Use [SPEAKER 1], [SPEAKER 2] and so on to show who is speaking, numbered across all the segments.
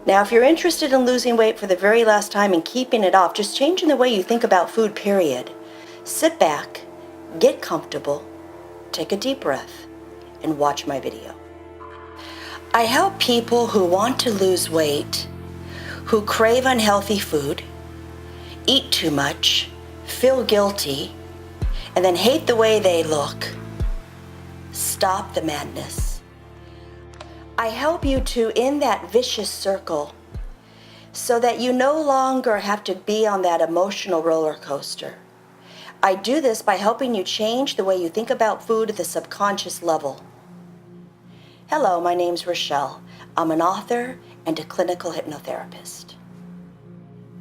[SPEAKER 1] Now, if you're interested in losing weight for the very last time and keeping it off, just changing the way you think about food, period. Sit back, get comfortable, take a deep breath, and watch my video. I help people who want to lose weight, who crave unhealthy food, eat too much, feel guilty, and then hate the way they look. Stop the madness. I help you to end that vicious circle so that you no longer have to be on that emotional roller coaster. I do this by helping you change the way you think about food at the subconscious level. Hello, my name's Rochelle. I'm an author and a clinical hypnotherapist.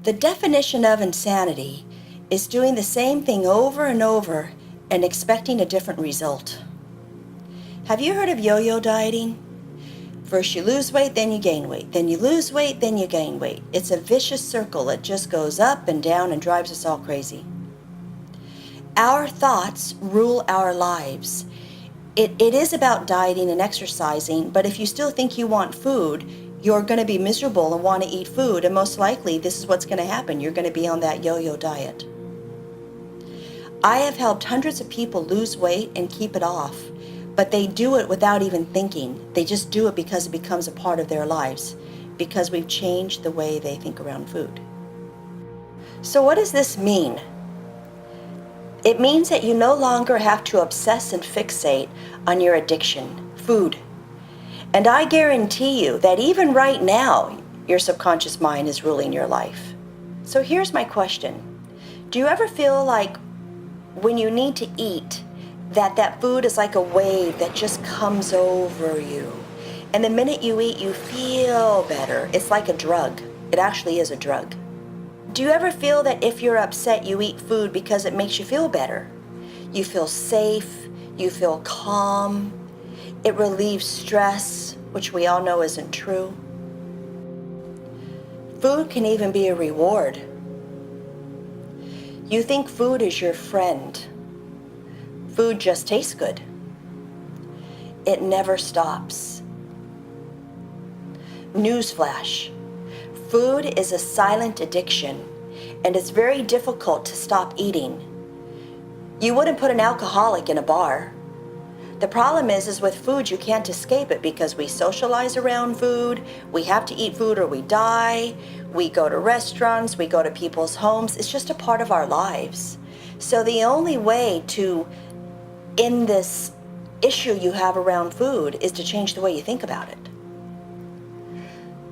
[SPEAKER 1] The definition of insanity is doing the same thing over and over and expecting a different result. Have you heard of yo-yo dieting? First you lose weight, then you gain weight. Then you lose weight, then you gain weight. It's a vicious circle. It just goes up and down and drives us all crazy. Our thoughts rule our lives. It is about dieting and exercising, but if you still think you want food, you're going to be miserable and want to eat food, and most likely this is what's going to happen. You're going to be on that yo-yo diet. I have helped hundreds of people lose weight and keep it off, but they do it without even thinking. They just do it because it becomes a part of their lives, because we've changed the way they think around food. So what does this mean? It means that you no longer have to obsess and fixate on your addiction, food. And I guarantee you that even right now, your subconscious mind is ruling your life. So here's my question. Do you ever feel like when you need to eat, that food is like a wave that just comes over you? And the minute you eat, you feel better. It's like a drug. It actually is a drug. Do you ever feel that if you're upset, you eat food because it makes you feel better? You feel safe, you feel calm, it relieves stress, which we all know isn't true. Food can even be a reward. You think food is your friend. Food just tastes good. It never stops. Newsflash. Food is a silent addiction, and it's very difficult to stop eating. You wouldn't put an alcoholic in a bar. The problem is with food, you can't escape it because we socialize around food. We have to eat food or we die. We go to restaurants, we go to people's homes. It's just a part of our lives. So the only way to end this issue you have around food is to change the way you think about it.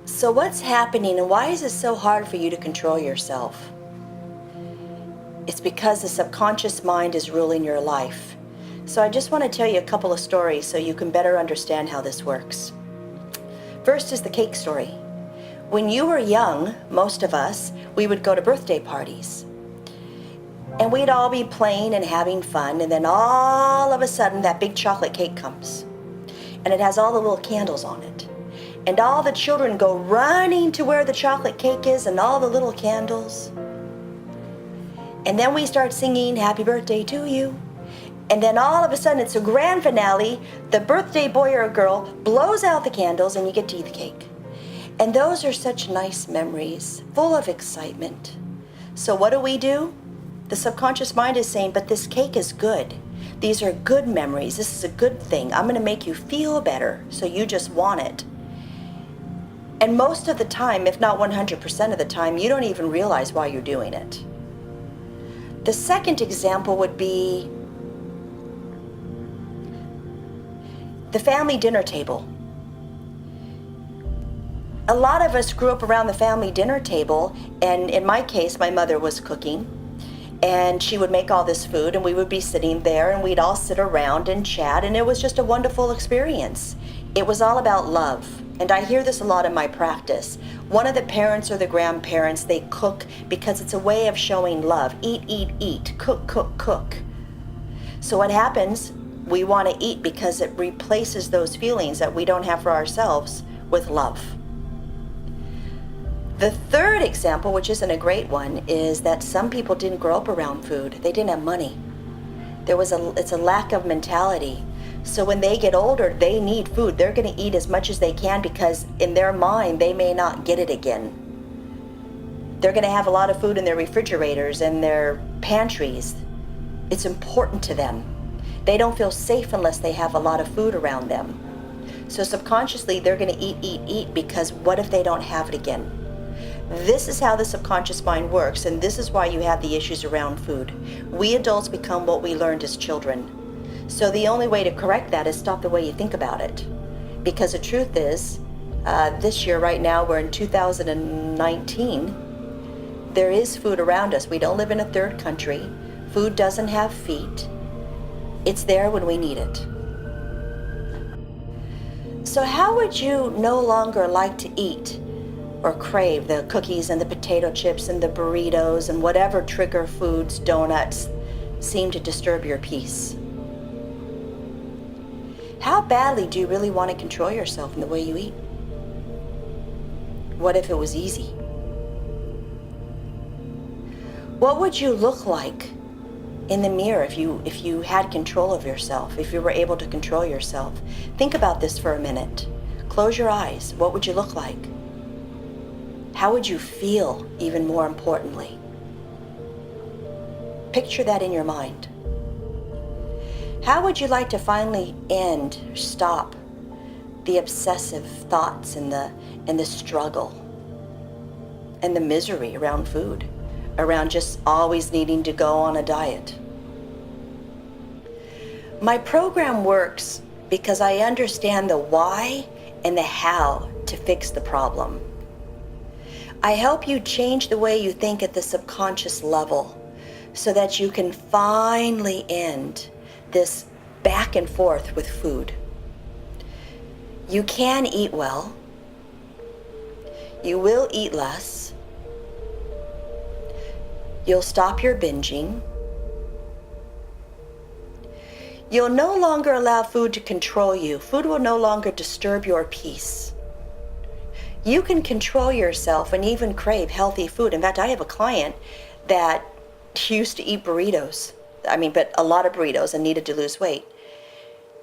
[SPEAKER 1] So what's happening and why is it so hard for you to control yourself? It's because the subconscious mind is ruling your life. So I just want to tell you a couple of stories so you can better understand how this works. First is the cake story. When you were young, most of us, we would go to birthday parties. And we'd all be playing and having fun, and then all of a sudden that big chocolate cake comes. And it has all the little candles on it. And all the children go running to where the chocolate cake is and all the little candles. And then we start singing, "Happy birthday to you." And then all of a sudden it's a grand finale. The birthday boy or girl blows out the candles and you get to eat the cake. And those are such nice memories, full of excitement. So what do? The subconscious mind is saying, but this cake is good. These are good memories. This is a good thing. I'm going to make you feel better, so you just want it. And most of the time, if not 100% of the time, you don't even realize why you're doing it. The second example would be the family dinner table. A lot of us grew up around the family dinner table, and in my case, my mother was cooking, and she would make all this food, and we would be sitting there, and we'd all sit around and chat, and it was just a wonderful experience. It was all about love. And I hear this a lot in my practice. One of the parents or the grandparents, they cook because it's a way of showing love. Eat, eat, eat. Cook, cook, cook. So what happens? We want to eat because it replaces those feelings that we don't have for ourselves with love. The third example, which isn't a great one, is that some people didn't grow up around food. They didn't have money. It's a lack of mentality. So when they get older, they need food. They're going to eat as much as they can because in their mind, they may not get it again. They're going to have a lot of food in their refrigerators and their pantries. It's important to them. They don't feel safe unless they have a lot of food around them. So subconsciously, they're going to eat because what if they don't have it again? This is how the subconscious mind works, and this is why you have the issues around food. We adults become what we learned as children. So the only way to correct that is stop the way you think about it. Because the truth is, this year right now, we're in 2019, there is food around us. We don't live in a third country. Food doesn't have feet. It's there when we need it. So how would you no longer like to eat or crave the cookies and the potato chips and the burritos and whatever trigger foods, donuts, seem to disturb your peace? How badly do you really want to control yourself in the way you eat? What if it was easy? What would you look like in the mirror if you had control of yourself, if you were able to control yourself? Think about this for a minute. Close your eyes. What would you look like? How would you feel, even more importantly? Picture that in your mind. How would you like to finally stop the obsessive thoughts and the struggle and the misery around food, around just always needing to go on a diet? My program works because I understand the why and the how to fix the problem. I help you change the way you think at the subconscious level so that you can finally end this back and forth with food. You can eat well. You will eat less. You'll stop your binging. You'll no longer allow food to control you. Food will no longer disturb your peace. You can control yourself and even crave healthy food. In fact, I have a client that used to eat burritos. But a lot of burritos, and needed to lose weight.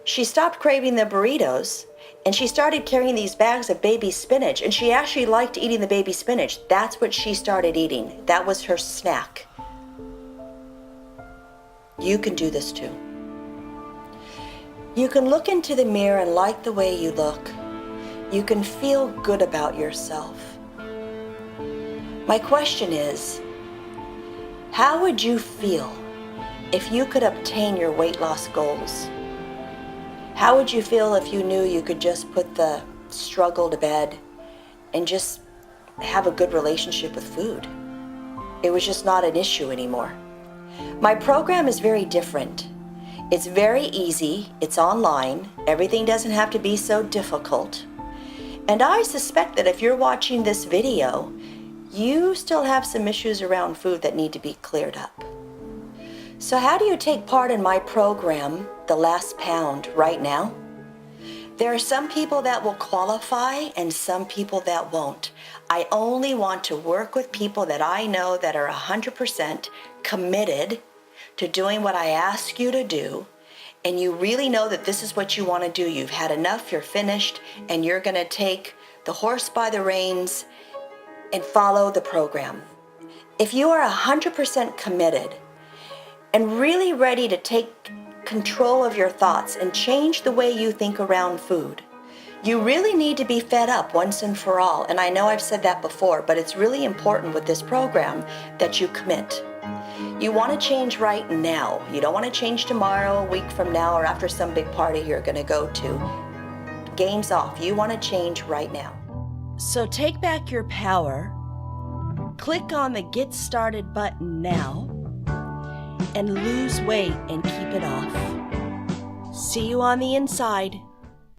[SPEAKER 1] She stopped craving the burritos and she started carrying these bags of baby spinach, and she actually liked eating the baby spinach. That's what she started eating. That was her snack. You can do this too. You can look into the mirror and like the way you look. You can feel good about yourself. My question is, how would you feel if you could obtain your weight loss goals? How would you feel if you knew you could just put the struggle to bed and just have a good relationship with food? It was just not an issue anymore. My program is very different. It's very easy. It's online. Everything doesn't have to be so difficult. And I suspect that if you're watching this video, you still have some issues around food that need to be cleared up. So how do you take part in my program, The Last Pound, right now? There are some people that will qualify and some people that won't. I only want to work with people that I know that are 100% committed to doing what I ask you to do, and you really know that this is what you want to do. You've had enough, you're finished, and you're going to take the horse by the reins and follow the program. If you are 100% committed and really ready to take control of your thoughts and change the way you think around food, you really need to be fed up once and for all. And I know I've said that before, but it's really important with this program that you commit. You want to change right now. You don't want to change tomorrow, a week from now, or after some big party you're going to go to. Game's off. You want to change right now. So take back your power. Click on the Get Started button now and lose weight and keep it off. See you on the inside.